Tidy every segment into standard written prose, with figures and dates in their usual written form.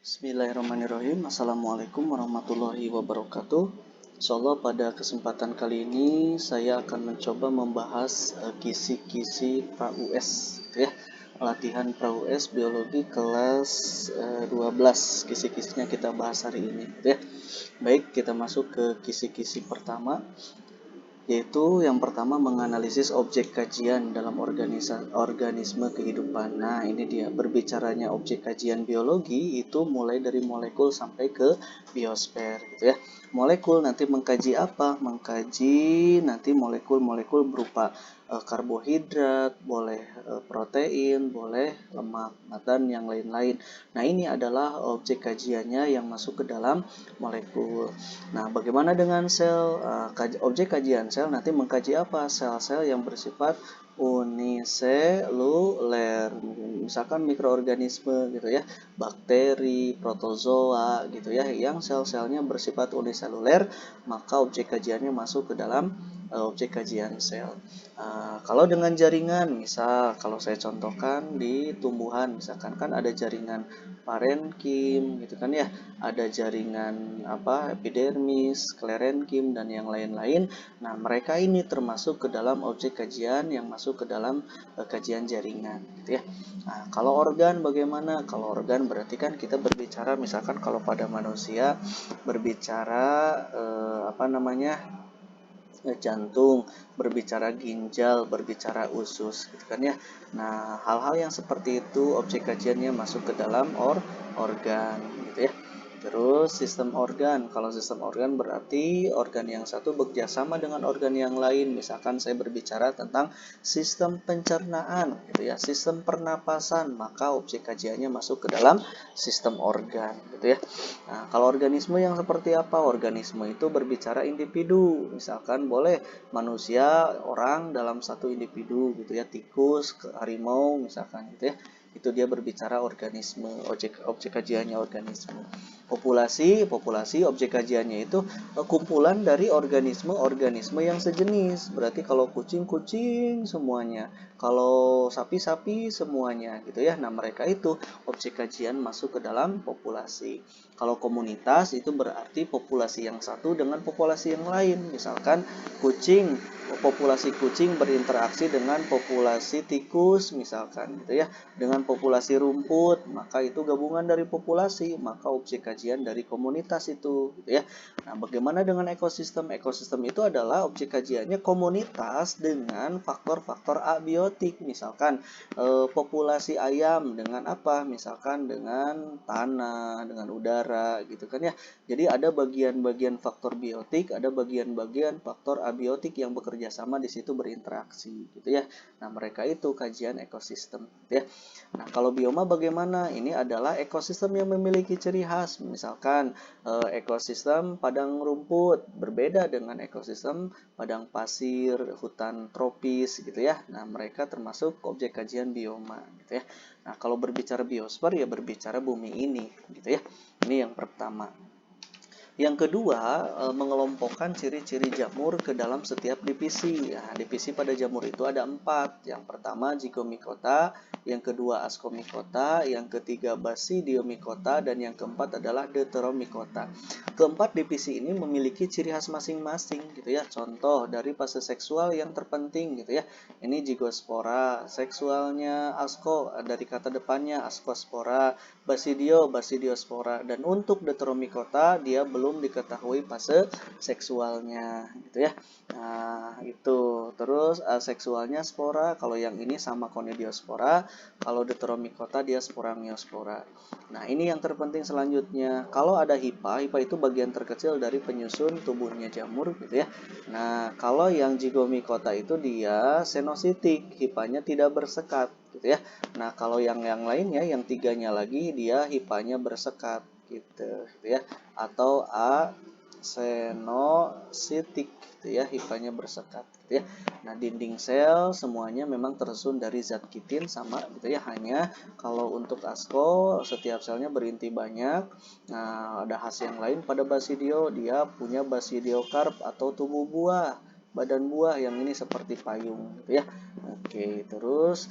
Bismillahirrahmanirrahim. Assalamualaikum warahmatullahi wabarakatuh. Insyaallah pada kesempatan kali ini saya akan mencoba membahas kisi-kisi pra-US gitu ya. Latihan pra-US biologi kelas 12. Kisi-kisinya kita bahas hari ini gitu ya. Baik, kita masuk ke kisi-kisi pertama, yaitu yang pertama menganalisis objek kajian dalam organisme kehidupan. Nah, ini dia berbicaranya objek kajian biologi itu mulai dari molekul sampai ke biosfer gitu ya. Molekul nanti mengkaji apa? Mengkaji nanti molekul-molekul berupa karbohidrat, boleh protein, boleh lemak, dan yang lain-lain. Nah, ini adalah objek kajiannya yang masuk ke dalam molekul. Nah, bagaimana dengan sel? Objek kajian sel nanti mengkaji apa? Sel-sel yang bersifat uniseluler, misalkan mikroorganisme gitu ya, bakteri, protozoa gitu ya, yang sel-selnya bersifat uniseluler, maka objek kajiannya masuk ke dalam objek kajian sel. Kalau dengan jaringan, misal kalau saya contohkan di tumbuhan, misalkan kan ada jaringan parenkim gitu kan ya, ada jaringan epidermis, sklerenkim, dan yang lain-lain. Nah, mereka ini termasuk ke dalam objek kajian yang masuk ke dalam kajian jaringan gitu ya. Nah, kalau organ bagaimana? Kalau organ berarti kan kita berbicara, misalkan kalau pada manusia berbicara jantung, berbicara ginjal, berbicara usus gitu kan ya. Nah, hal-hal yang seperti itu objek kajiannya masuk ke dalam organ gitu ya. Terus sistem organ. Kalau sistem organ berarti organ yang satu bekerjasama dengan organ yang lain. Misalkan saya berbicara tentang sistem pencernaan gitu ya, sistem pernapasan, maka objek kajiannya masuk ke dalam sistem organ gitu ya. Nah, kalau organisme yang seperti apa? Organisme itu berbicara individu. Misalkan boleh manusia, orang dalam satu individu gitu ya, tikus, harimau misalkan gitu ya. Itu dia berbicara organisme, objek kajiannya organisme. Populasi objek kajiannya itu kumpulan dari organisme yang sejenis. Berarti kalau kucing semuanya, kalau sapi semuanya gitu ya. Nah, mereka itu objek kajian masuk ke dalam populasi. Kalau komunitas itu berarti populasi yang satu dengan populasi yang lain. Misalkan populasi kucing berinteraksi dengan populasi tikus misalkan gitu ya, dengan populasi rumput, maka itu gabungan dari populasi, maka objek kajian dari komunitas itu gitu ya. Nah, bagaimana dengan ekosistem? Ekosistem itu adalah objek kajiannya komunitas dengan faktor-faktor abiotik, misalkan populasi ayam dengan apa? Misalkan dengan tanah, dengan udara gitu kan ya. Jadi ada bagian-bagian faktor biotik, ada bagian-bagian faktor abiotik yang bekerja sama di situ berinteraksi gitu ya. Nah, mereka itu kajian ekosistem gitu ya. Nah, kalau bioma bagaimana? Ini adalah ekosistem yang memiliki ciri khas. Misalkan ekosistem padang rumput berbeda dengan ekosistem padang pasir, hutan tropis gitu ya. Nah, mereka termasuk objek kajian bioma gitu ya. Nah, kalau berbicara biosfer ya berbicara bumi ini gitu ya. Ini yang pertama. Yang kedua, mengelompokkan ciri-ciri jamur ke dalam setiap divisi. Nah, divisi pada jamur itu ada 4. Yang pertama Zygomicota, yang kedua Ascomycota, yang ketiga Basidiomycota, dan yang keempat adalah Deuteromycota. Keempat divisi ini memiliki ciri khas masing-masing gitu ya. Contoh dari fase seksual yang terpenting gitu ya. Ini Zygospora, seksualnya Asco dari kata depannya Ascospora, Basidiospora, dan untuk Deuteromycota dia belum diketahui fase seksualnya gitu ya. Nah, itu. Terus seksualnya spora, kalau yang ini sama Conidiospora, kalau Deuteromycota dia Sporangiosspora. Nah, ini yang terpenting selanjutnya. Kalau ada hipa itu bagian terkecil dari penyusun tubuhnya jamur gitu ya. Nah, kalau yang Zygomicota itu dia senositik, hipanya tidak bersekat gitu ya. Nah, kalau yang lainnya, yang tiganya lagi, dia hipanya bersekat gitu ya. Atau asenositik gitu ya, hipanya bersekat gitu ya. Nah, dinding sel semuanya memang tersusun dari zat kitin sama gitu ya. Hanya kalau untuk Asco setiap selnya berinti banyak. Nah, ada khas yang lain pada Basidio, dia punya basidiokarp atau tubuh buah. badan buah, yang ini seperti payung gitu ya. Oke, terus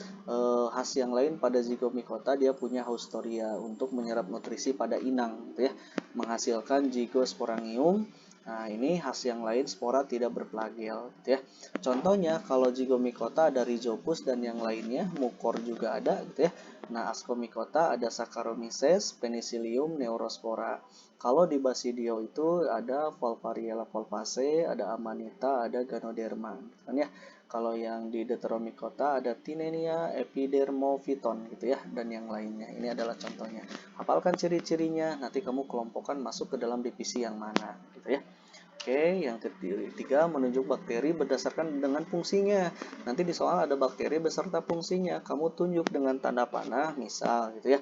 khas yang lain pada zygomicota, dia punya haustoria untuk menyerap nutrisi pada inang gitu ya, menghasilkan zygosporangium. Nah, ini khas yang lain, spora tidak berflagel gitu ya. Contohnya kalau zygomicota ada Rhizopus dan yang lainnya, Mucor juga ada gitu ya. Nah, Ascomycota ada Saccharomyces, Penicillium, Neurospora. Kalau di Basidio itu ada Volpariella volpaceae, ada Amanita, ada Ganoderma kan ya. Kalau yang di Deuteromycota ada Tinenia, Epidermophyton gitu ya, dan yang lainnya. Ini adalah contohnya. Hafalkan ciri-cirinya, nanti kamu kelompokkan masuk ke dalam divisi yang mana gitu ya. Oke, yang ketiga, menunjuk bakteri berdasarkan dengan fungsinya. Nanti di soal ada bakteri beserta fungsinya. Kamu tunjuk dengan tanda panah, misal gitu ya.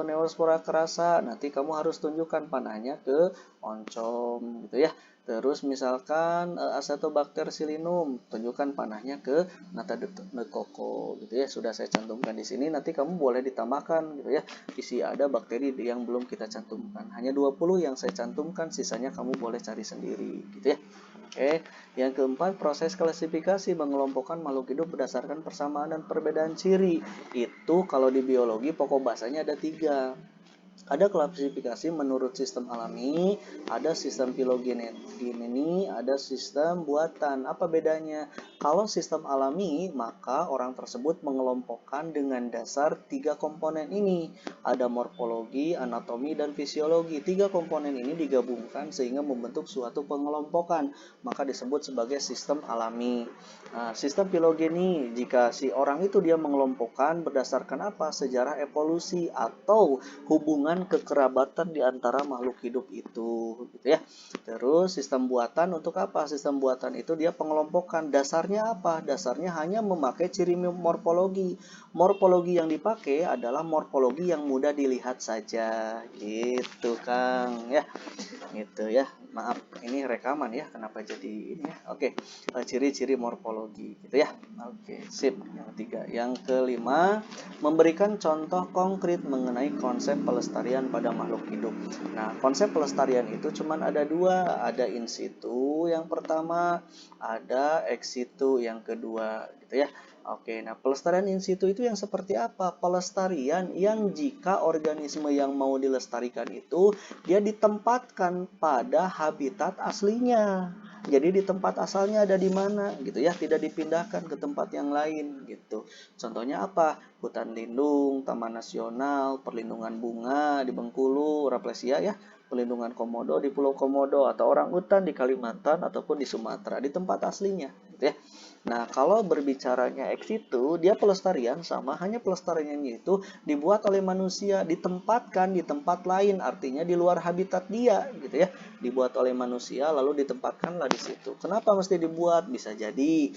Neospora kerasa, nanti kamu harus tunjukkan panahnya ke oncom gitu ya. Terus misalkan Acetobacter silinum, tunjukkan panahnya ke Nata de coco gitu ya. Sudah saya cantumkan di sini, nanti kamu boleh ditambahkan gitu ya. Isi ada bakteri yang belum kita cantumkan. Hanya 20 yang saya cantumkan, sisanya kamu boleh cari sendiri gitu ya. Oke, yang keempat, proses klasifikasi mengelompokkan makhluk hidup berdasarkan persamaan dan perbedaan ciri. Itu kalau di biologi pokok bahasanya ada 3. Ada klasifikasi menurut sistem alami, ada sistem filogeneti, ada sistem buatan. Apa bedanya? Kalau sistem alami, maka orang tersebut mengelompokkan dengan dasar 3 komponen ini. Ada morfologi, anatomi, dan fisiologi. 3 komponen ini digabungkan sehingga membentuk suatu pengelompokan, maka disebut sebagai sistem alami. Nah, sistem filogeni, jika si orang itu dia mengelompokkan berdasarkan apa? Sejarah evolusi atau hubungan kekerabatan di antara makhluk hidup itu gitu ya. Terus sistem buatan untuk apa? Sistem buatan itu dia pengelompokan. Dasarnya apa? Dasarnya hanya memakai ciri morfologi. Morfologi yang dipakai adalah morfologi yang mudah dilihat saja. Gitu, Kang ya. Gitu ya. Maaf, ini rekaman ya. Kenapa jadi ini ya? Oke. Ciri-ciri morfologi gitu ya. Oke, sip. Yang 3. Yang kelima, memberikan contoh konkret mengenai konsep pelestarian pada makhluk hidup. Nah, konsep pelestarian itu cuma ada 2, ada in situ yang pertama, ada ex situ yang kedua, gitu ya. Oke, nah pelestarian in situ itu yang seperti apa? Pelestarian yang jika organisme yang mau dilestarikan itu dia ditempatkan pada habitat aslinya. Jadi di tempat asalnya ada di mana gitu ya, tidak dipindahkan ke tempat yang lain gitu. Contohnya apa? Hutan lindung, taman nasional, perlindungan bunga di Bengkulu, Rafflesia ya, perlindungan komodo di Pulau Komodo, atau orang hutan di Kalimantan ataupun di Sumatera, di tempat aslinya gitu ya. Nah, kalau berbicaranya ex situ, dia pelestarian sama, hanya pelestariannya itu dibuat oleh manusia, ditempatkan di tempat lain, artinya di luar habitat dia gitu ya. Dibuat oleh manusia lalu ditempatkanlah di situ. Kenapa mesti dibuat? Bisa jadi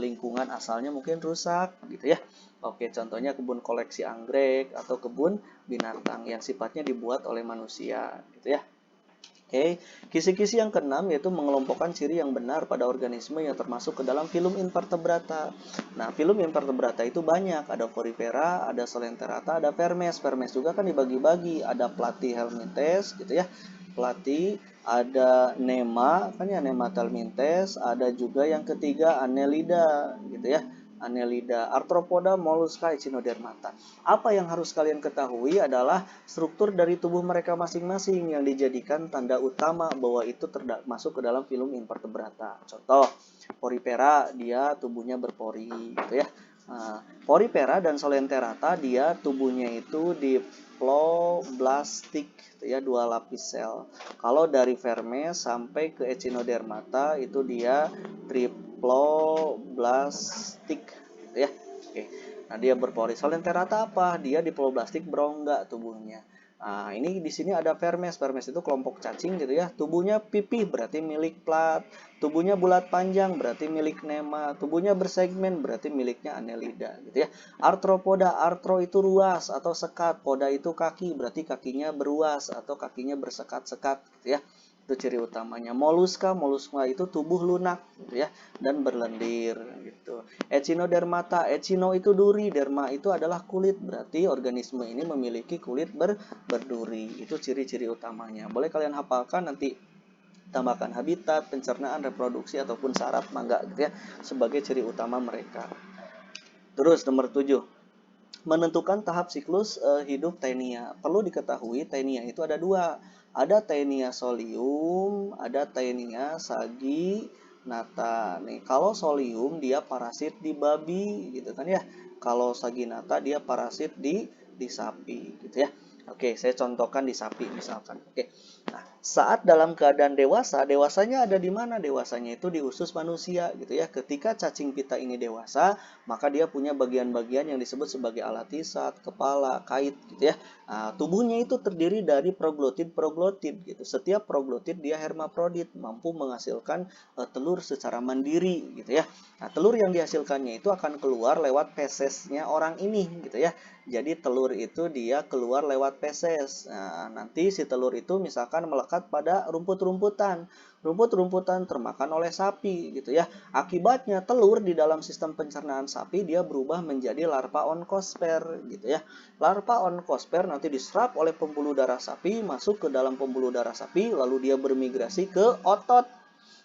lingkungan asalnya mungkin rusak gitu ya. Oke, contohnya kebun koleksi anggrek atau kebun binatang yang sifatnya dibuat oleh manusia gitu ya. Oke, kisi-kisi yang keenam yaitu mengelompokkan ciri yang benar pada organisme yang termasuk ke dalam filum invertebrata. Nah, filum invertebrata itu banyak, ada Porifera, ada Coelenterata, ada Vermes. Vermes juga kan dibagi-bagi, ada Platyhelminthes gitu ya. Platy, ada Nema, kan ya Nema helminthes, ada juga yang ketiga Annelida gitu ya. Annelida, Arthropoda, Mollusca, Echinodermata. Apa yang harus kalian ketahui adalah struktur dari tubuh mereka masing-masing yang dijadikan tanda utama bahwa itu masuk ke dalam filum invertebrata. Contoh, Porifera, dia tubuhnya berpori gitu ya. Porifera dan Coelenterata dia tubuhnya itu diploblastik gitu ya, 2 lapis sel. Kalau dari Vermes sampai ke Echinodermata itu dia triploblastik gitu ya. Oke. Nah, dia berpori. Coelenterata apa? Dia diploblastik berongga tubuhnya. Nah, ini di sini ada Vermes. Vermes itu kelompok cacing gitu ya. Tubuhnya pipih berarti milik plat. Tubuhnya bulat panjang berarti milik Nema. Tubuhnya bersegmen berarti miliknya Annelida gitu ya. Arthropoda, arthro itu ruas atau sekat. Poda itu kaki berarti kakinya beruas atau kakinya bersekat-sekat gitu ya. Itu ciri utamanya. Mollusca itu tubuh lunak gitu ya, dan berlendir gitu. Echinodermata, echino itu duri, derma itu adalah kulit, berarti organisme ini memiliki kulit berduri. Itu ciri-ciri utamanya. Boleh kalian hafalkan nanti tambahkan habitat, pencernaan, reproduksi ataupun syarat mangga gitu ya sebagai ciri utama mereka. Terus nomor 7, menentukan tahap siklus hidup Taenia. Perlu diketahui Taenia itu ada dua. Ada Taenia solium, ada Taenia saginata. Nih, kalau solium dia parasit di babi gitu kan ya. Kalau saginata dia parasit di sapi gitu ya. Oke, saya contohkan di sapi misalkan. Oke. Nah, saat dalam keadaan dewasa, dewasanya ada di mana? Dewasanya itu di usus manusia gitu ya. Ketika cacing pita ini dewasa, maka dia punya bagian-bagian yang disebut sebagai alatisat, kepala, kait gitu ya. Nah, tubuhnya itu terdiri dari proglotid gitu. Setiap proglotid dia hermaprodit, mampu menghasilkan telur secara mandiri gitu ya. Nah, telur yang dihasilkannya itu akan keluar lewat fesesnya orang ini gitu ya. Jadi telur itu dia keluar lewat feses. Nah, nanti si telur itu misalkan melekat pada rumput-rumputan. Rumput-rumputan termakan oleh sapi gitu ya. Akibatnya telur di dalam sistem pencernaan sapi dia berubah menjadi larva onkosper gitu ya. Larva onkosper nanti diserap oleh pembuluh darah sapi, masuk ke dalam pembuluh darah sapi, lalu dia bermigrasi ke otot.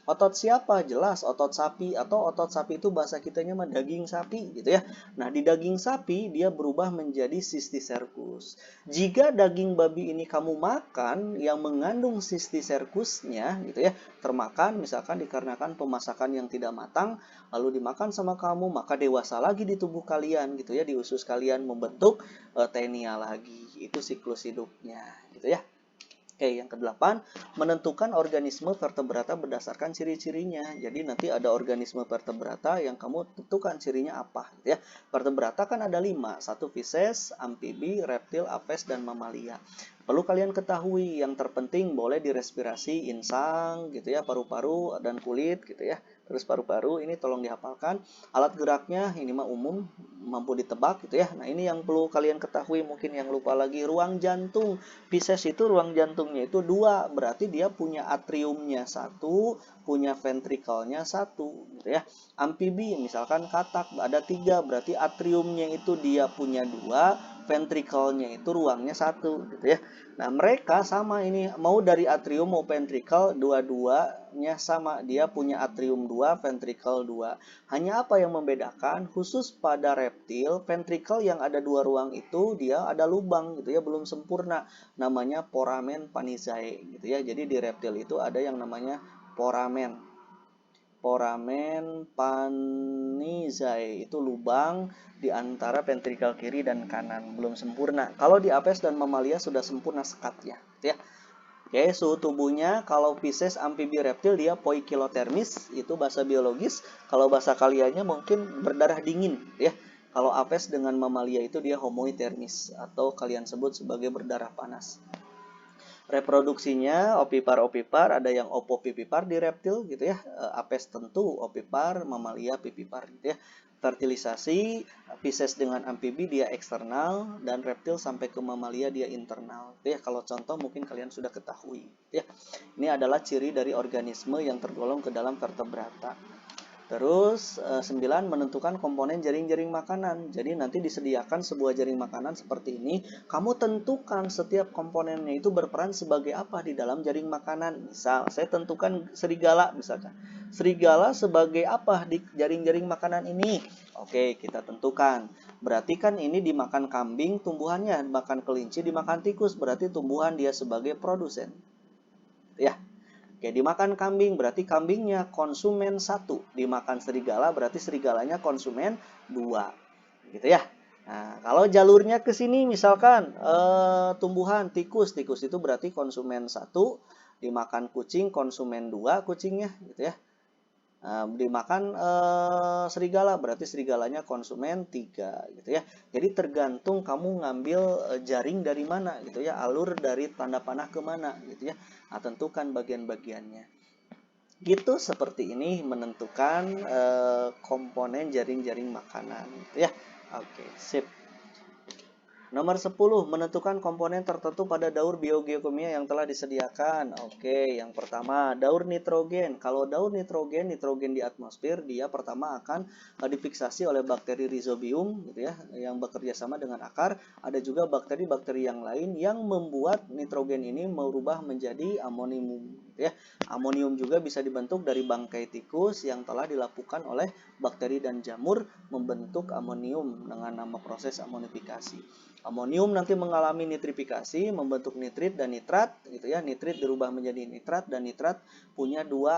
Otot siapa? Jelas otot sapi, atau otot sapi itu bahasa kitanya mah daging sapi gitu ya. Nah, di daging sapi dia berubah menjadi cysticercus. Jika daging babi ini kamu makan yang mengandung cysticercusnya gitu ya, termakan misalkan dikarenakan pemasakan yang tidak matang, lalu dimakan sama kamu, maka dewasa lagi di tubuh kalian gitu ya, di usus kalian membentuk Taenia lagi. Itu siklus hidupnya gitu ya. Oke, yang ke-8, menentukan organisme vertebrata berdasarkan ciri-cirinya. Jadi nanti ada organisme vertebrata yang kamu tentukan cirinya apa gitu ya. Vertebrata kan ada 5, 1 Fishes, amfibi, reptil, aves, dan mamalia. Perlu kalian ketahui yang terpenting boleh direspirasi insang gitu ya, paru-paru dan kulit gitu ya. Terus paru-paru ini tolong dihafalkan. Alat geraknya ini mah umum, mampu ditebak gitu ya. Nah, ini yang perlu kalian ketahui, mungkin yang lupa lagi, ruang jantung. Pisces itu ruang jantungnya itu 2, berarti dia punya atriumnya 1, punya ventrikelnya 1 gitu ya. Amfibi misalkan katak ada 3, berarti atriumnya itu dia punya 2, ventrikelnya itu ruangnya 1 gitu ya. Nah, mereka sama ini, mau dari atrium mau ventrikel, dua-duanya sama, dia punya atrium 2, ventrikel 2. Hanya apa yang membedakan? Khusus pada reptil, ventrikel yang ada 2 ruang itu dia ada lubang gitu ya, belum sempurna, namanya foramen panizae gitu ya. Jadi di reptil itu ada yang namanya foramen panizae, itu lubang di antara ventrikel kiri dan kanan, belum sempurna. Kalau di aves dan mamalia sudah sempurna sekatnya gitu ya. Oke, suhu tubuhnya kalau Pisces, amfibi, reptil dia poikilotermis, itu bahasa biologis. Kalau bahasa kaliannya mungkin berdarah dingin ya. Kalau aves dengan mamalia itu dia homoitermis atau kalian sebut sebagai berdarah panas. Reproduksinya opipar, ada yang opopipipar di reptil gitu ya. Apes tentu opipar, mamalia pipipar gitu ya. Fertilisasi Pisces dengan amfibi dia eksternal, dan reptil sampai ke mamalia dia internal gitu ya. Kalau contoh mungkin kalian sudah ketahui gitu ya. Ini adalah ciri dari organisme yang tergolong ke dalam vertebrata. Terus 9, menentukan komponen jaring-jaring makanan. Jadi nanti disediakan sebuah jaring makanan seperti ini. Kamu tentukan setiap komponennya itu berperan sebagai apa di dalam jaring makanan. Misal, saya tentukan serigala misalkan. Serigala sebagai apa di jaring-jaring makanan ini? Oke, kita tentukan. Berarti kan ini dimakan kambing tumbuhannya, dimakan kelinci, dimakan tikus. Berarti tumbuhan dia sebagai produsen. Ya. Oke, dimakan kambing berarti kambingnya konsumen 1, dimakan serigala berarti serigalanya konsumen 2, gitu ya. Nah, kalau jalurnya ke sini misalkan tumbuhan tikus itu berarti konsumen 1, dimakan kucing konsumen 2 kucingnya, gitu ya. Dimakan serigala berarti serigalanya konsumen 3 gitu ya. Jadi tergantung kamu ngambil jaring dari mana gitu ya, alur dari tanda panah ke mana gitu ya. Nah, tentukan bagian-bagiannya. Gitu, seperti ini menentukan komponen jaring-jaring makanan gitu ya. Oke, sip. Nomor 10, menentukan komponen tertentu pada daur biogeokimia yang telah disediakan. Oke, yang pertama, daur nitrogen. Kalau daur nitrogen di atmosfer, dia pertama akan difiksasi oleh bakteri Rhizobium gitu ya, yang bekerja sama dengan akar. Ada juga bakteri-bakteri yang lain yang membuat nitrogen ini merubah menjadi amonium gitu gitu ya. Amonium juga bisa dibentuk dari bangkai tikus yang telah dilakukan oleh bakteri dan jamur membentuk amonium dengan nama proses amonifikasi. Amonium nanti mengalami nitrifikasi, membentuk nitrit dan nitrat, gitu ya. Nitrit dirubah menjadi nitrat dan nitrat punya dua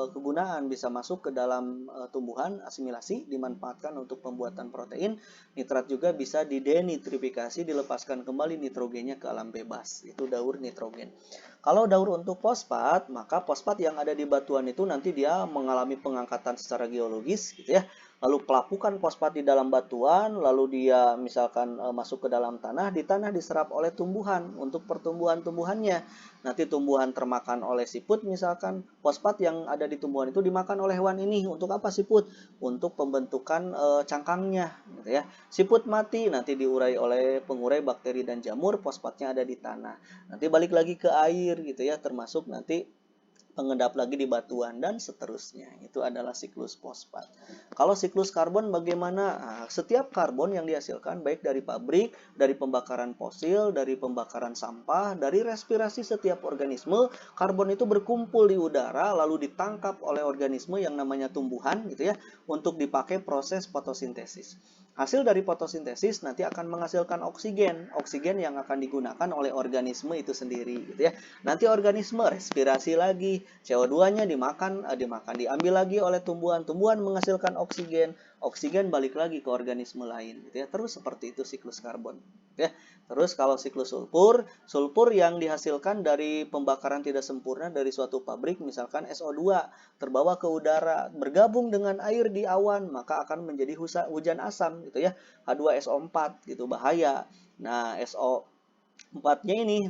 kegunaan, bisa masuk ke dalam tumbuhan, asimilasi, dimanfaatkan untuk pembuatan protein. Nitrat juga bisa didenitrifikasi, dilepaskan kembali nitrogennya ke alam bebas. Itu daur nitrogen. Kalau daur untuk fosfat, maka fosfat yang ada di batuan itu nanti dia mengalami pengangkatan secara geologis, gitu ya. Lalu pelapukan fosfat di dalam batuan, lalu dia misalkan masuk ke dalam tanah, di tanah diserap oleh tumbuhan untuk pertumbuhan-tumbuhannya. Nanti tumbuhan termakan oleh siput misalkan, fosfat yang ada di tumbuhan itu dimakan oleh hewan ini. Untuk apa siput? Untuk pembentukan cangkangnya, gitu ya. Siput mati, nanti diurai oleh pengurai bakteri dan jamur, fosfatnya ada di tanah. Nanti balik lagi ke air, gitu ya, termasuk nanti pengendap lagi di batuan dan seterusnya. Itu adalah siklus fosfat. Kalau siklus karbon bagaimana? Nah, setiap karbon yang dihasilkan baik dari pabrik, dari pembakaran fosil, dari pembakaran sampah, dari respirasi setiap organisme, karbon itu berkumpul di udara lalu ditangkap oleh organisme yang namanya tumbuhan, gitu ya, untuk dipakai proses fotosintesis. Hasil dari fotosintesis nanti akan menghasilkan oksigen, oksigen yang akan digunakan oleh organisme itu sendiri, gitu ya. Nanti organisme respirasi lagi, CO2-nya diambil lagi oleh tumbuhan, tumbuhan menghasilkan oksigen, oksigen balik lagi ke organisme lain, gitu ya. Terus seperti itu siklus karbon, ya. Terus kalau siklus sulfur, sulfur yang dihasilkan dari pembakaran tidak sempurna dari suatu pabrik, misalkan SO2 terbawa ke udara, bergabung dengan air di awan, maka akan menjadi hujan asam, gitu ya. H2SO4 gitu, bahaya. Nah, SO4-nya ini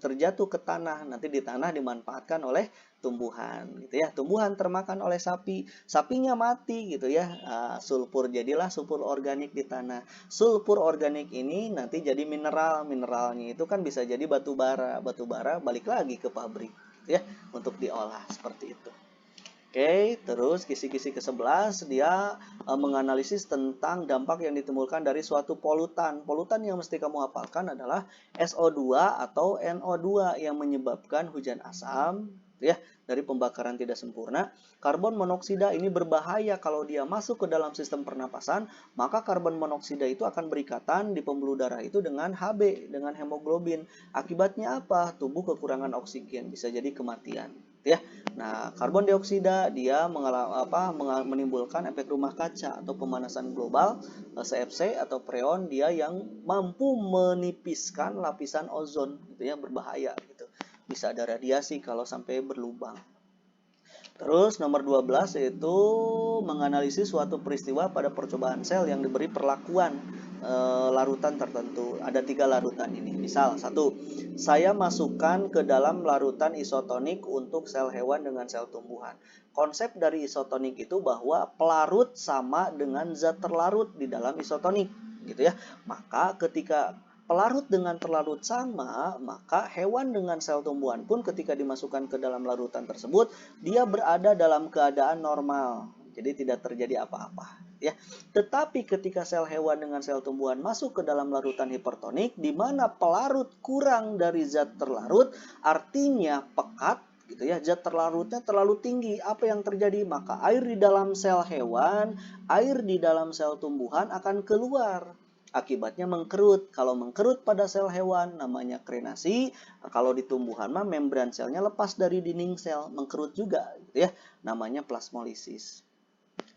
terjatuh ke tanah, nanti di tanah dimanfaatkan oleh tumbuhan, gitu ya. Tumbuhan termakan oleh sapi, sapinya mati, gitu ya. Sulfur, jadilah sulfur organik di tanah. Sulfur organik ini nanti jadi mineral, mineralnya itu kan bisa jadi batu bara, batu bara balik lagi ke pabrik, gitu ya, untuk diolah seperti itu. Oke, terus kisi-kisi ke-11 dia menganalisis tentang dampak yang ditimbulkan dari suatu polutan. Polutan yang mesti kamu hafalkan adalah SO2 atau NO2 yang menyebabkan hujan asam, ya, dari pembakaran tidak sempurna. Karbon monoksida ini berbahaya kalau dia masuk ke dalam sistem pernapasan, maka karbon monoksida itu akan berikatan di pembuluh darah itu dengan Hb, dengan hemoglobin. Akibatnya apa? Tubuh kekurangan oksigen, bisa jadi kematian, ya. Nah, karbon dioksida dia menimbulkan efek rumah kaca atau pemanasan global, CFC atau freon, dia yang mampu menipiskan lapisan ozon, gitu ya, berbahaya gitu. Bisa ada radiasi kalau sampai berlubang. Terus nomor 12 yaitu menganalisis suatu peristiwa pada percobaan sel yang diberi perlakuan larutan tertentu. Ada 3 larutan ini. Misal, 1, saya masukkan ke dalam larutan isotonik untuk sel hewan dengan sel tumbuhan. Konsep dari isotonik itu bahwa pelarut sama dengan zat terlarut di dalam isotonik, gitu ya. Maka ketika pelarut dengan terlarut sama, maka hewan dengan sel tumbuhan pun ketika dimasukkan ke dalam larutan tersebut, dia berada dalam keadaan normal. Jadi tidak terjadi apa-apa, ya. Tetapi ketika sel hewan dengan sel tumbuhan masuk ke dalam larutan hipertonik, di mana pelarut kurang dari zat terlarut, artinya pekat, gitu ya, zat terlarutnya terlalu tinggi. Apa yang terjadi? Maka air di dalam sel hewan, air di dalam sel tumbuhan akan keluar. Akibatnya mengkerut. Kalau mengkerut pada sel hewan namanya krenasi. Kalau di tumbuhan mah membran selnya lepas dari dinding sel, mengkerut juga, gitu ya. Namanya plasmolisis.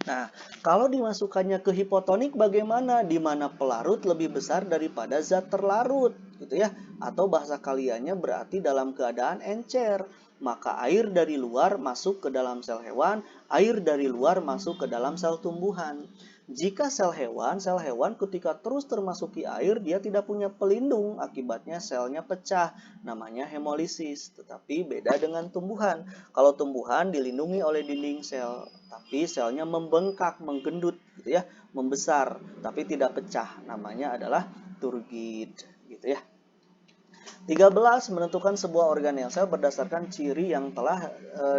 Nah, kalau dimasukkannya ke hipotonik bagaimana? Di mana pelarut lebih besar daripada zat terlarut, gitu ya. Atau bahasa kaliannya berarti dalam keadaan encer. Maka air dari luar masuk ke dalam sel hewan, air dari luar masuk ke dalam sel tumbuhan. Jika sel hewan ketika terus termasuki air, dia tidak punya pelindung, akibatnya selnya pecah, namanya hemolisis. Tetapi beda dengan tumbuhan. Kalau tumbuhan dilindungi oleh dinding sel, tapi selnya membengkak, menggendut, gitu ya, membesar, tapi tidak pecah, namanya adalah turgid, gitu ya. 13. Menentukan sebuah organel sel berdasarkan ciri yang telah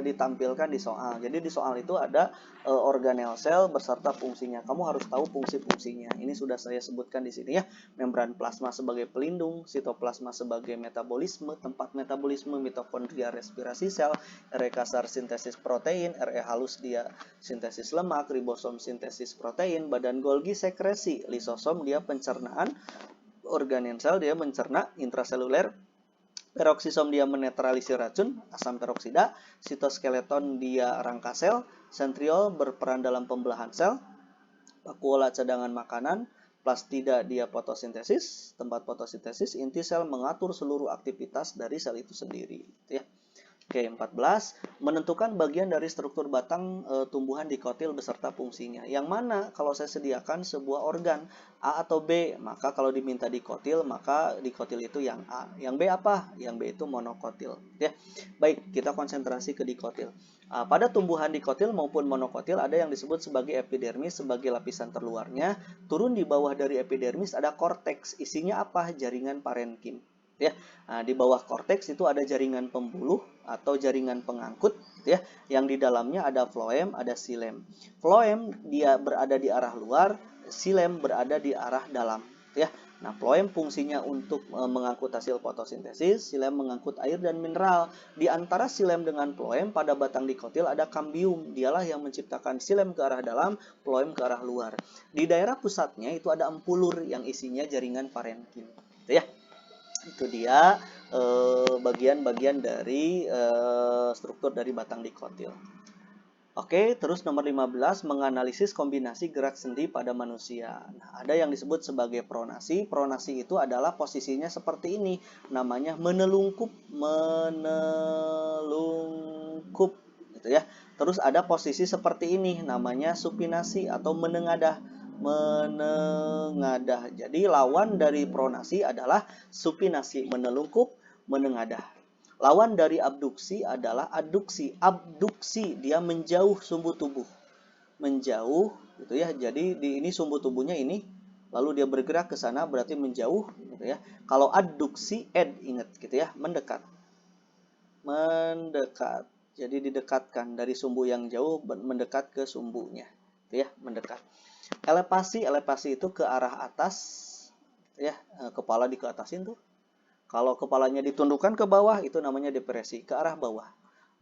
ditampilkan di soal. Jadi di soal itu ada organel sel beserta fungsinya. Kamu harus tahu fungsi-fungsinya. Ini sudah saya sebutkan di sini ya. Membran plasma sebagai pelindung, sitoplasma sebagai metabolisme, tempat metabolisme, mitokondria respirasi sel, RE kasar sintesis protein, RE halus dia sintesis lemak, ribosom sintesis protein, badan Golgi sekresi, lisosom dia pencernaan, organel sel dia mencerna intraseluler, peroksisom dia menetralisir racun, asam peroksida, sitoskeleton dia rangka sel, sentriol berperan dalam pembelahan sel, vakuola cadangan makanan, plastida dia fotosintesis, tempat fotosintesis, inti sel mengatur seluruh aktivitas dari sel itu sendiri, ya. Oke, 14. Menentukan bagian dari struktur batang tumbuhan dikotil beserta fungsinya. Yang mana kalau saya sediakan sebuah organ A atau B, maka kalau diminta dikotil, maka dikotil itu yang A. Yang B apa? Yang B itu monokotil. Ya. Baik, kita konsentrasi ke dikotil. Pada tumbuhan dikotil maupun monokotil ada yang disebut sebagai epidermis sebagai lapisan terluarnya. Turun di bawah dari epidermis ada korteks. Isinya apa? Jaringan parenkim. Ya, di bawah korteks itu ada jaringan pembuluh atau jaringan pengangkut, ya, yang di dalamnya ada floem, ada xilem. Floem dia berada di arah luar, xilem berada di arah dalam, ya. Nah, floem fungsinya untuk mengangkut hasil fotosintesis, xilem mengangkut air dan mineral. Di antara xilem dengan floem pada batang dikotil ada kambium, dialah yang menciptakan xilem ke arah dalam, floem ke arah luar. Di daerah pusatnya itu ada empulur yang isinya jaringan parenkim, ya. Itu dia bagian-bagian dari struktur dari batang dikotil. Oke, terus nomor 15, menganalisis kombinasi gerak sendi pada manusia. Nah, ada yang disebut sebagai pronasi. Pronasi itu adalah posisinya seperti ini, namanya menelungkup, gitu ya. Terus ada posisi seperti ini, namanya supinasi atau menengadah. Jadi lawan dari pronasi adalah supinasi, menelungkup, menengadah. Lawan dari abduksi adalah adduksi. Abduksi dia menjauh sumbu tubuh. Menjauh gitu ya. Jadi ini sumbu tubuhnya ini, lalu dia bergerak ke sana berarti menjauh gitu ya. Kalau adduksi ingat gitu ya, mendekat. Mendekat. Jadi didekatkan dari sumbu yang jauh mendekat ke sumbunya. Gitu ya, mendekat. Elevasi itu ke arah atas, ya, kepala dikeatasin tuh. Kalau kepalanya ditundukkan ke bawah itu namanya depresi, ke arah bawah.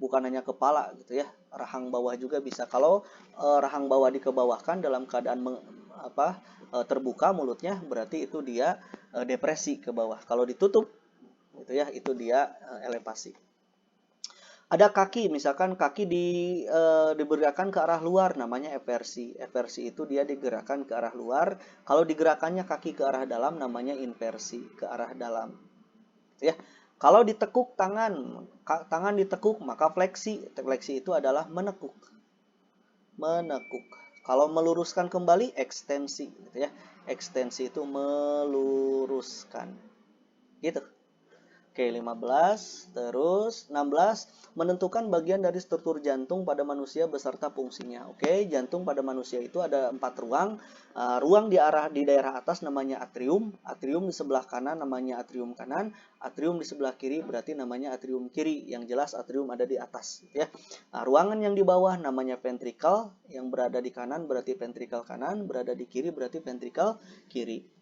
Bukan hanya kepala gitu ya, rahang bawah juga bisa. Kalau rahang bawah dikebawahkan dalam keadaan terbuka mulutnya, berarti itu dia depresi ke bawah. Kalau ditutup gitu ya, itu dia elevasi. Ada kaki, misalkan kaki digerakkan ke arah luar, namanya eversi. Eversi itu dia digerakkan ke arah luar. Kalau digerakannya kaki ke arah dalam, namanya inversi, ke arah dalam. Ya, kalau ditekuk tangan ditekuk, maka fleksi. Fleksi itu adalah menekuk. Menekuk. Kalau meluruskan kembali, ekstensi, gitu ya. Ekstensi itu meluruskan. Gitu. Oke, 15. Terus 16, menentukan bagian dari struktur jantung pada manusia beserta fungsinya. Oke, jantung pada manusia itu ada 4 ruang. Ruang di daerah atas namanya atrium. Atrium di sebelah kanan namanya atrium kanan. Atrium di sebelah kiri berarti namanya atrium kiri. Yang jelas atrium ada di atas, ya. Nah, ruangan yang di bawah namanya ventricle. Yang berada di kanan berarti ventricle kanan, berada di kiri berarti ventricle kiri.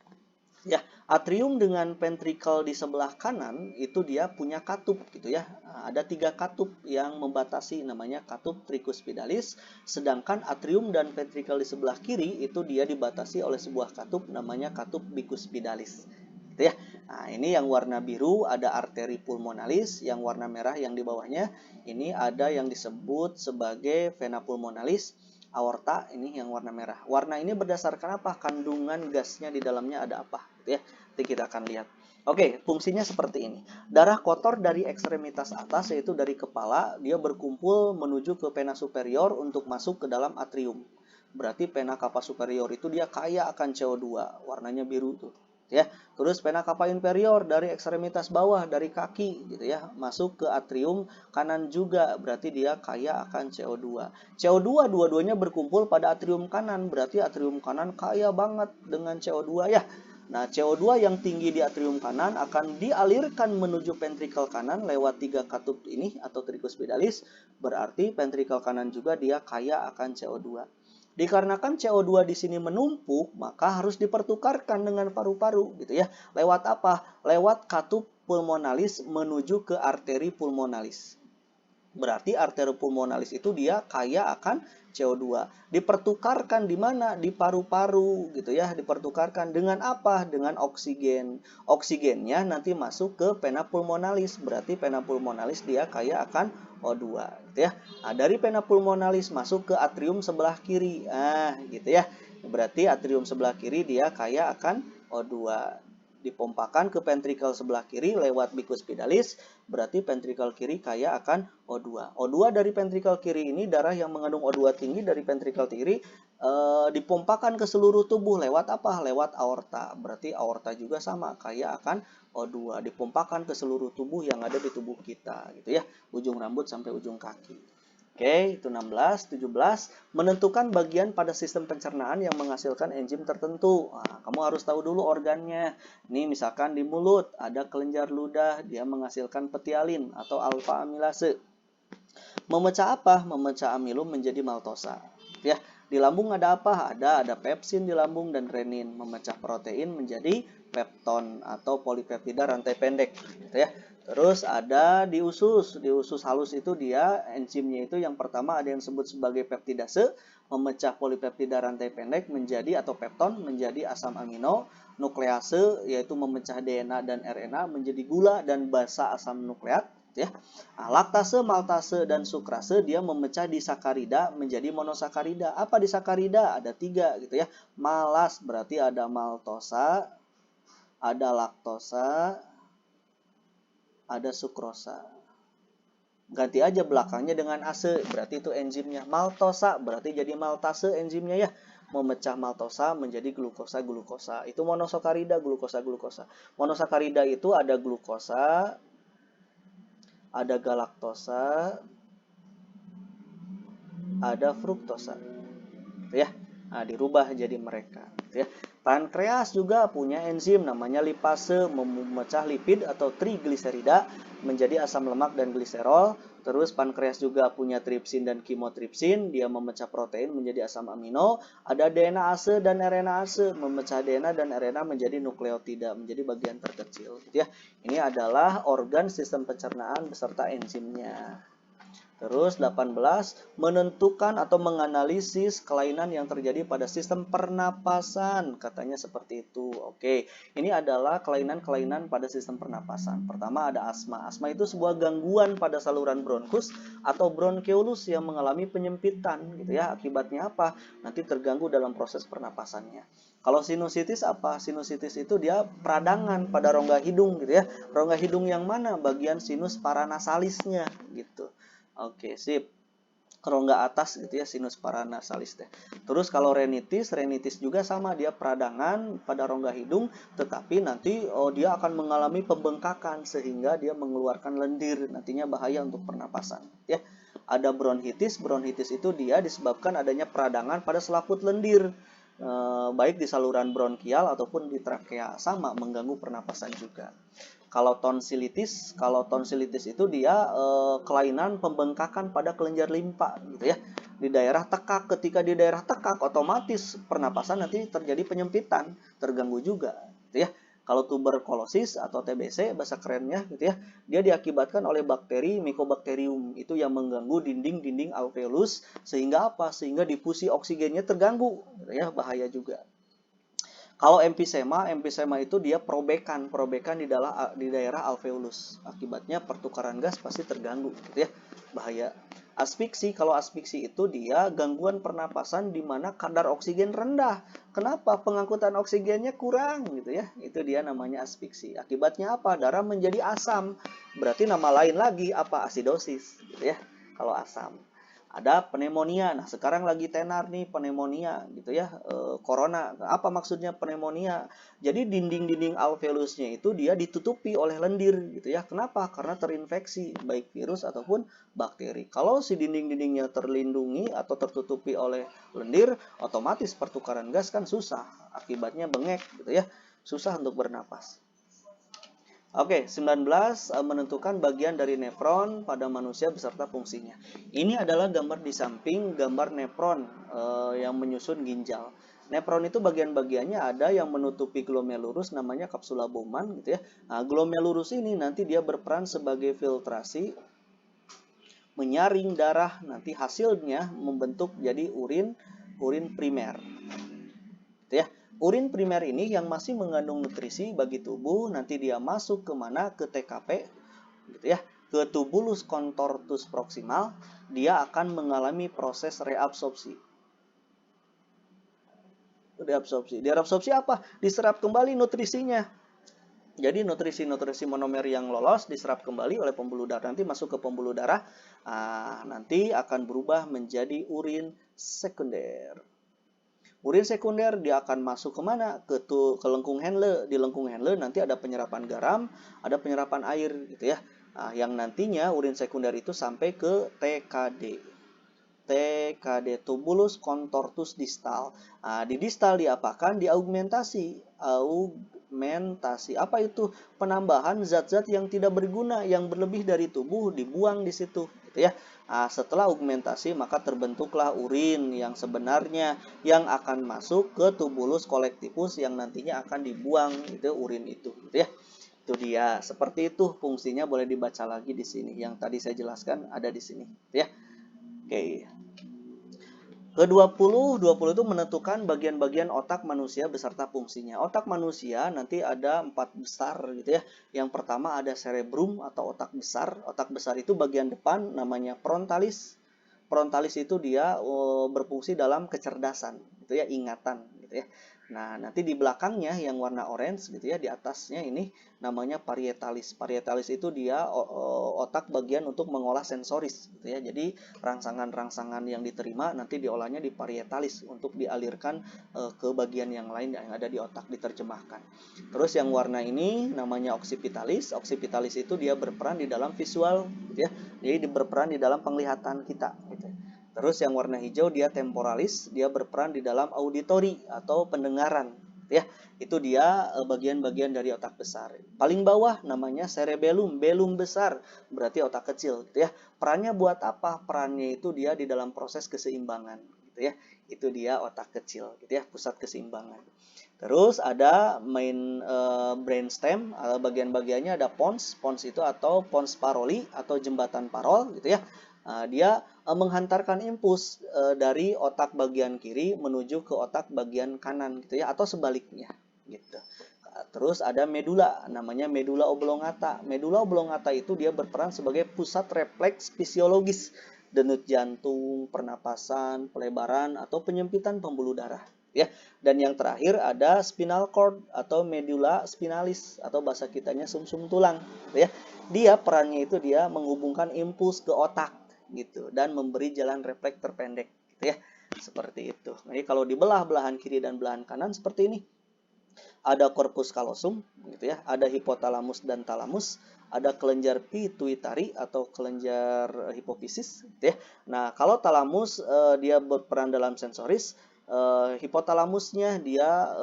Ya, atrium dengan ventricle di sebelah kanan itu dia punya katup gitu ya. Ada 3 katup yang membatasi, namanya katup tricuspidalis. Sedangkan atrium dan ventricle di sebelah kiri itu dia dibatasi oleh sebuah katup namanya katup bicuspidalis. Gitu ya. Nah, ini yang warna biru ada arteri pulmonalis, yang warna merah yang di bawahnya ini ada yang disebut sebagai vena pulmonalis. Aorta ini yang warna merah. Warna ini berdasarkan apa? Kandungan gasnya di dalamnya ada apa, gitu ya. Nanti kita akan lihat. Oke, fungsinya seperti ini. Darah kotor dari ekstremitas atas, yaitu dari kepala, dia berkumpul menuju ke vena superior untuk masuk ke dalam atrium. Berarti vena cava superior itu dia kaya akan CO2, warnanya biru tuh. Ya, terus vena cava inferior dari ekstremitas bawah dari kaki gitu ya, masuk ke atrium kanan juga, berarti dia kaya akan CO2. CO2 dua-duanya berkumpul pada atrium kanan, berarti atrium kanan kaya banget dengan CO2 ya. Nah, CO2 yang tinggi di atrium kanan akan dialirkan menuju ventrikel kanan lewat 3 katup ini atau tricuspidalis. Berarti ventrikel kanan juga dia kaya akan CO2. Dikarenakan CO2 di sini menumpuk, maka harus dipertukarkan dengan paru-paru gitu ya. Lewat apa? Lewat katup pulmonalis menuju ke arteri pulmonalis. Berarti arteri pulmonalis itu dia kaya akan CO2. Dipertukarkan di mana? Di paru-paru gitu ya. Dipertukarkan dengan apa? Dengan oksigen. Oksigennya nanti masuk ke vena pulmonalis. Berarti vena pulmonalis dia kaya akan O2 gitu ya. Nah, dari vena pulmonalis masuk ke atrium sebelah kiri. Gitu ya. Berarti atrium sebelah kiri dia kaya akan O2. Dipompakan ke ventrikel sebelah kiri lewat bicuspidalis, berarti ventrikel kiri kaya akan O2. O2 dari ventrikel kiri ini, darah yang mengandung O2 tinggi dari ventrikel kiri dipompakan ke seluruh tubuh lewat apa? Lewat aorta. Berarti aorta juga sama, kaya akan O2. Dipompakan ke seluruh tubuh yang ada di tubuh kita gitu ya. Ujung rambut sampai ujung kaki. Oke, itu 16, 17. Menentukan bagian pada sistem pencernaan yang menghasilkan enzim tertentu. Nah, kamu harus tahu dulu organnya. Ini misalkan di mulut, ada kelenjar ludah, dia menghasilkan petialin atau alfa amilase. Memecah apa? Memecah amilum menjadi maltosa. Ya, di lambung ada apa? Ada pepsin di lambung dan renin. Memecah protein menjadi pepton atau polipeptida rantai pendek. Gitu ya. Terus ada di usus halus itu dia enzimnya itu yang pertama ada yang disebut sebagai peptidase, memecah polipeptida rantai pendek menjadi atau pepton menjadi asam amino, nuklease yaitu memecah DNA dan RNA menjadi gula dan basa asam nukleat ya. Nah, laktase, maltase dan sukrase dia memecah disakarida menjadi monosakarida. Apa disakarida? Ada 3 gitu ya. Malas berarti ada maltosa, ada laktosa, ada sukrosa. Ganti aja belakangnya dengan ase, berarti itu enzimnya. Maltosa berarti jadi maltase enzimnya ya. Memecah maltosa menjadi glukosa. Itu monosakarida, glukosa. Monosakarida itu ada glukosa, ada galaktosa, ada fruktosa. Gitu ya. Nah, dirubah jadi mereka, gitu ya. Pankreas juga punya enzim namanya lipase, memecah lipid atau trigliserida menjadi asam lemak dan gliserol. Terus pankreas juga punya tripsin dan kimotripsin, dia memecah protein menjadi asam amino. Ada DNase dan RNase, memecah DNA dan RNA menjadi nukleotida, menjadi bagian terkecil, gitu ya. Ini adalah organ sistem pencernaan beserta enzimnya. Terus 18, menentukan atau menganalisis kelainan yang terjadi pada sistem pernapasan. Katanya seperti itu. Oke, ini adalah kelainan-kelainan pada sistem pernapasan. Pertama ada asma. Asma itu sebuah gangguan pada saluran bronkus atau bronkeolus yang mengalami penyempitan gitu ya. Akibatnya apa? Nanti terganggu dalam proses pernapasannya. Kalau sinusitis apa? Sinusitis itu dia peradangan pada rongga hidung gitu ya. Rongga hidung yang mana? Bagian sinus paranasalisnya gitu. Oke, sip. Rongga atas gitu ya, sinus paranasalis deh. Terus kalau renitis juga sama, dia peradangan pada rongga hidung, tetapi nanti dia akan mengalami pembengkakan sehingga dia mengeluarkan lendir, nantinya bahaya untuk pernapasan ya. Ada bronkitis itu dia disebabkan adanya peradangan pada selaput lendir. Baik di saluran bronkial ataupun di trakea, sama mengganggu pernapasan juga. Kalau tonsilitis itu dia kelainan pembengkakan pada kelenjar limpa gitu ya. Di daerah tekak, ketika di daerah tekak otomatis pernapasan nanti terjadi penyempitan, terganggu juga gitu ya. Kalau tuberkulosis atau TBC bahasa kerennya gitu ya, dia diakibatkan oleh bakteri Mycobacterium itu yang mengganggu dinding alveolus sehingga apa? Sehingga difusi oksigennya terganggu gitu ya, bahaya juga. Kalau emfisema itu dia perobekan di daerah alveolus. Akibatnya pertukaran gas pasti terganggu gitu ya. Bahaya. Kalau asfiksi itu dia gangguan pernapasan di mana kadar oksigen rendah. Kenapa? Pengangkutan oksigennya kurang gitu ya. Itu dia namanya asfiksi. Akibatnya apa? Darah menjadi asam. Berarti nama lain lagi apa? Asidosis gitu ya. Kalau asam. Ada pneumonia. Nah, sekarang lagi tenar nih pneumonia gitu ya. Corona. Apa maksudnya pneumonia? Jadi dinding alveolusnya itu dia ditutupi oleh lendir gitu ya. Kenapa? Karena terinfeksi baik virus ataupun bakteri. Kalau si dinding-dindingnya terlindungi atau tertutupi oleh lendir, otomatis pertukaran gas kan susah. Akibatnya bengek gitu ya. susah untuk bernapas. Oke, 19 menentukan bagian dari nefron pada manusia beserta fungsinya. Ini adalah gambar di samping gambar nefron yang menyusun ginjal. Nefron itu bagian-bagiannya ada yang menutupi glomerulus namanya kapsula Bowman gitu ya. Nah, glomerulus ini nanti dia berperan sebagai filtrasi, menyaring darah, nanti hasilnya membentuk jadi urin primer. Gitu ya. Urin primer ini yang masih mengandung nutrisi bagi tubuh, nanti dia masuk ke mana? Ke TKP, gitu ya, ke tubulus contortus proximal, dia akan mengalami proses reabsorpsi. Reabsorpsi apa? Diserap kembali nutrisinya. Jadi nutrisi-nutrisi monomer yang lolos diserap kembali oleh pembuluh darah, nanti masuk ke pembuluh darah, nanti akan berubah menjadi urin sekunder. Urin sekunder dia akan masuk kemana? Ke lengkung Henle. Di lengkung Henle nanti ada penyerapan garam, ada penyerapan air gitu ya. Nah, yang nantinya urin sekunder itu sampai ke TKD. TKD, tubulus contortus distal. Nah, di distal diapakan? Diaugmentasi. Apa itu? Penambahan zat-zat yang tidak berguna, yang berlebih dari tubuh dibuang di situ, gitu ya. Nah, setelah augmentasi maka terbentuklah urin yang sebenarnya yang akan masuk ke tubulus kolektivus yang nantinya akan dibuang itu urin itu, gitu ya. Itu dia. Seperti itu fungsinya, boleh dibaca lagi di sini. Yang tadi saya jelaskan ada di sini, gitu ya. Oke. Ke-20 itu menentukan bagian-bagian otak manusia beserta fungsinya. Otak manusia nanti ada 4 besar gitu ya. Yang pertama ada cerebrum atau otak besar. Otak besar itu bagian depan namanya frontalis. Frontalis itu dia berfungsi dalam kecerdasan gitu ya, ingatan gitu ya. Nah, nanti di belakangnya yang warna orange gitu ya, di atasnya ini namanya parietalis. Parietalis itu dia otak bagian untuk mengolah sensoris gitu ya. Jadi rangsangan-rangsangan yang diterima nanti diolahnya di parietalis untuk dialirkan ke bagian yang lain yang ada di otak, diterjemahkan. Terus yang warna ini namanya occipitalis. Occipitalis itu dia berperan di dalam visual gitu ya. Jadi berperan di dalam penglihatan kita gitu. Terus yang warna hijau dia temporalis, dia berperan di dalam auditori atau pendengaran, ya. Itu dia bagian-bagian dari otak besar. Paling bawah namanya cerebellum, belum besar, berarti otak kecil, gitu ya. Perannya buat apa? Perannya itu dia di dalam proses keseimbangan, gitu ya. Itu dia otak kecil, gitu ya, pusat keseimbangan. Terus ada main brainstem, bagian-bagiannya ada pons. Pons itu atau pons paroli atau jembatan parol gitu ya. Dia menghantarkan impuls dari otak bagian kiri menuju ke otak bagian kanan gitu ya, atau sebaliknya gitu. Terus ada medula, namanya medula oblongata. Medula oblongata itu dia berperan sebagai pusat refleks fisiologis, denyut jantung, pernapasan, pelebaran atau penyempitan pembuluh darah. Ya, dan yang terakhir ada spinal cord atau medula spinalis atau bahasa kitanya sumsum tulang, ya. Dia perannya itu dia menghubungkan impuls ke otak gitu dan memberi jalan refleks terpendek, gitu ya. Seperti itu. Jadi kalau dibelah belahan kiri dan belahan kanan seperti ini. Ada corpus callosum gitu ya, ada hipotalamus dan talamus, ada kelenjar pituitari atau kelenjar hipofisis gitu ya. Nah, kalau talamus dia berperan dalam sensoris, hipotalamusnya dia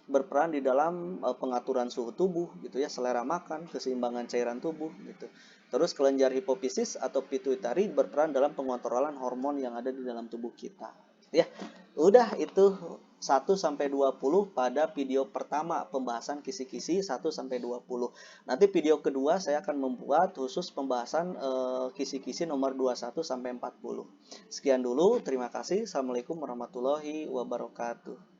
berperan di dalam pengaturan suhu tubuh gitu ya, selera makan, keseimbangan cairan tubuh gitu. Terus kelenjar hipofisis atau pituitari berperan dalam pengontrolan hormon yang ada di dalam tubuh kita. Ya, udah itu 1-20 pada video pertama pembahasan kisi-kisi 1-20. Nanti video kedua saya akan membuat khusus pembahasan kisi-kisi nomor 21-40. Sekian dulu, terima kasih. Assalamualaikum warahmatullahi wabarakatuh.